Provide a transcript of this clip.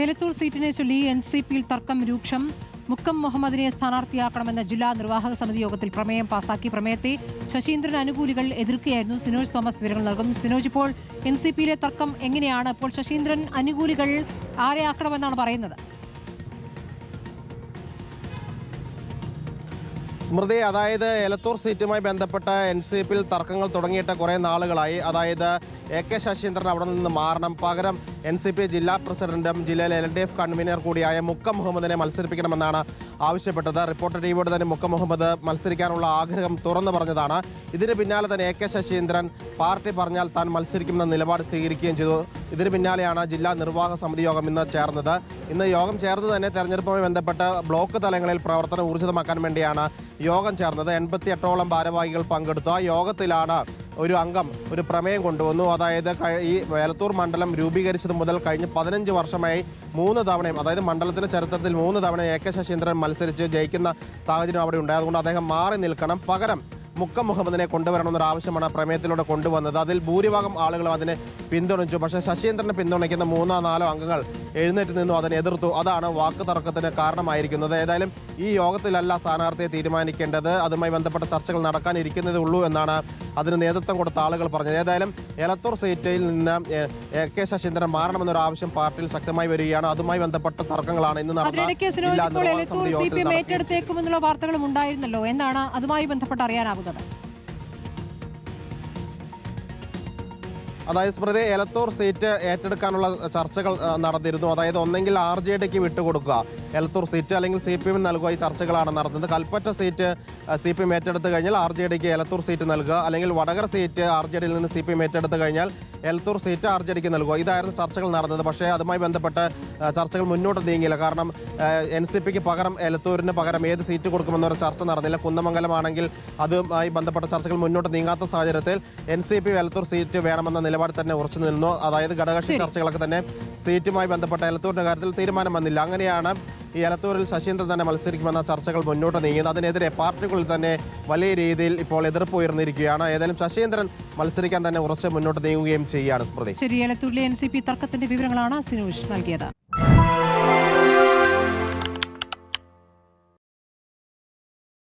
എലത്തൂർ സീറ്റിനെ ചൊല്ലി എൻസിപിയിൽ തർക്കം രൂക്ഷം. മുക്കം മുഹമ്മദിനെ സ്ഥാനാർത്ഥിയാക്കണമെന്ന ജില്ലാ നിർവാഹക സമിതി യോഗത്തിൽ പ്രമേയം പാസാക്കി. പ്രമേയത്തെ ശശീന്ദ്രൻ അനുകൂലികൾ എതിർക്കുകയായിരുന്നു. സിനോജ് തോമസ് വിവരങ്ങൾ നൽകും. സിനോജ്, ഇപ്പോൾ എൻസിപിയിലെ തർക്കം എങ്ങനെയാണ്? ഇപ്പോൾ ശശീന്ദ്രൻ അനുകൂലികൾ ആരെ ആക്കണമെന്നാണ് പറയുന്നത്? സ്മൃതി, അതായത് എലത്തൂർ സീറ്റുമായി ബന്ധപ്പെട്ട എൻസിപിയിൽ തർക്കങ്ങൾ തുടങ്ങിയിട്ട് കുറേ നാളുകളായി. അതായത് AK ശശീന്ദ്രൻ അവിടെ നിന്ന് മാറണം, പകരം NCP ജില്ലാ പ്രസിഡന്റും ജില്ലയിലെ LDF കൺവീനർ കൂടിയായ മുക്കം മുഹമ്മദിനെ മത്സരിപ്പിക്കണമെന്നാണ് ആവശ്യപ്പെട്ടത്. റിപ്പോർട്ടർ ടിവിയോട് തന്നെ മുക്കം മുഹമ്മദ് മത്സരിക്കാനുള്ള ആഗ്രഹം തുറന്നു പറഞ്ഞതാണ്. ഇതിന് പിന്നാലെ തന്നെ AK ശശീന്ദ്രൻ പാർട്ടി പറഞ്ഞാൽ താൻ മത്സരിക്കുമെന്ന നിലപാട് സ്വീകരിക്കുകയും ചെയ്തു. ഇതിന് പിന്നാലെയാണ് ജില്ലാ നിർവാഹക സമിതി യോഗം ഇന്ന് ചേർന്നത്. ഇന്ന് യോഗം ചേർന്ന് തന്നെ തെരഞ്ഞെടുപ്പുമായി ബന്ധപ്പെട്ട് ബ്ലോക്ക് തലങ്ങളിൽ പ്രവർത്തനം ഊർജിതമാക്കാൻ വേണ്ടിയാണ് യോഗം ചേർന്നത്. 88ഓളം ഭാരവാഹികൾ പങ്കെടുത്തു. ആ യോഗത്തിലാണ് ഒരു അംഗം ഒരു പ്രമേയം കൊണ്ടുവന്നു. അതായത് ഈ എലത്തൂർ മണ്ഡലം രൂപീകരിച്ചത് മുതൽ കഴിഞ്ഞ് 15 വർഷമായി 3 തവണയും, അതായത് മണ്ഡലത്തിന്റെ ചരിത്രത്തിൽ 3 തവണ AK ശശീന്ദ്രൻ മത്സരിച്ച് ജയിക്കുന്ന സാഹചര്യം അവിടെ ഉണ്ടായത്. അതുകൊണ്ട് അദ്ദേഹം മാറി നിൽക്കണം, പകരം മുക്കം മുഹമ്മദിനെ കൊണ്ടുവരണമെന്നൊരു ആവശ്യമാണ് പ്രമേയത്തിലൂടെ കൊണ്ടുവന്നത്. അതിൽ ഭൂരിഭാഗം ആളുകളും അതിനെ പിന്തുണച്ചു. പക്ഷേ ശശീന്ദ്രനെ പിന്തുണയ്ക്കുന്ന 3-4 അംഗങ്ങൾ എഴുന്നേറ്റ് നിന്നു, അതിനെ എതിർത്തു. അതാണ് വാക്ക് തർക്കത്തിന് കാരണമായിരിക്കുന്നത്. ഏതായാലും ഈ യോഗത്തിലല്ല സ്ഥാനാർത്ഥിയെ തീരുമാനിക്കേണ്ടത്, അതുമായി ബന്ധപ്പെട്ട ചർച്ചകൾ നടക്കാനിരിക്കുന്നതേ ഉള്ളൂ എന്നാണ് അതിന് നേതൃത്വം കൊടുത്ത ആളുകൾ പറഞ്ഞത്. ഏതായാലും എലത്തൂർ സീറ്റിൽ നിന്ന് AK ശശീന്ദ്രൻ മാറണമെന്നൊരു ആവശ്യം പാർട്ടിയിൽ ശക്തമായി വരികയാണ്. അതുമായി ബന്ധപ്പെട്ട തർക്കങ്ങളാണ് ഇന്ന് നടന്നത്. ഏറ്റെടുത്തേക്കുമെന്നുള്ള വാർത്തകളും ഉണ്ടായിരുന്നല്ലോ, എന്താണ് അതുമായി ബന്ധപ്പെട്ട് അറിയാനാകുന്നത്? അതായത് സ്മൃതി, എലത്തൂർ സീറ്റ് ഏറ്റെടുക്കാനുള്ള ചർച്ചകൾ നടന്നിരുന്നു. അതായത് ഒന്നെങ്കിൽ RJDക്ക് വിട്ടുകൊടുക്കുക എലത്തൂർ സീറ്റ്, അല്ലെങ്കിൽ CPM നൽകുക. ഈ ചർച്ചകളാണ് നടന്നത്. കൽപ്പറ്റ സീറ്റ് CPM ഏറ്റെടുത്ത് കഴിഞ്ഞാൽ RJDക്ക് എലത്തൂർ സീറ്റ് നൽകുക, അല്ലെങ്കിൽ വടകര സീറ്റ് RJDയിൽ നിന്ന് CPM ഏറ്റെടുത്ത് കഴിഞ്ഞാൽ എലത്തൂർ സീറ്റ് RJDക്ക് നൽകുക. ഇതായിരുന്നു ചർച്ചകൾ നടന്നത്. പക്ഷേ അതുമായി ബന്ധപ്പെട്ട് ചർച്ചകൾ മുന്നോട്ട് നീങ്ങിയില്ല. കാരണം NCPക്ക് പകരം എലത്തൂരിന് പകരം ഏത് സീറ്റ് കൊടുക്കുമെന്നൊരു ചർച്ച നടന്നില്ല. കുന്നമംഗലമാണെങ്കിൽ അതുമായി ബന്ധപ്പെട്ട ചർച്ചകൾ മുന്നോട്ട് നീങ്ങാത്ത സാഹചര്യത്തിൽ NCP എലത്തൂർ സീറ്റ് വേണമെന്ന നിലപാട് തന്നെ ഉറച്ചു നിന്നു. അതായത് ഘടകകക്ഷി ചർച്ചകളൊക്കെ തന്നെ സീറ്റുമായി ബന്ധപ്പെട്ട എലത്തൂരിന്റെ കാര്യത്തിൽ തീരുമാനം വന്നില്ല. അങ്ങനെയാണ് ഈ എലത്തൂരിൽ ശശീന്ദ്രൻ തന്നെ മത്സരിക്കുമെന്ന ചർച്ചകൾ മുന്നോട്ട് നീങ്ങിയത്. അതിനെതിരെ പാർട്ടികളിൽ തന്നെ വലിയ രീതിയിൽ ഇപ്പോൾ എതിർപ്പ് ഉയർന്നിരിക്കുകയാണ്. ഏതായാലും ശശീന്ദ്രൻ മത്സരിക്കാൻ തന്നെ ഉറച്ച് മുന്നോട്ട് നീങ്ങുകയും ചെയ്യുകയാണ്. സ്മൃതി, ശരി, എലത്തൂരിലെ NCP തർക്കത്തിന്റെ വിവരങ്ങളാണ് സിനോജ് നൽകിയത്.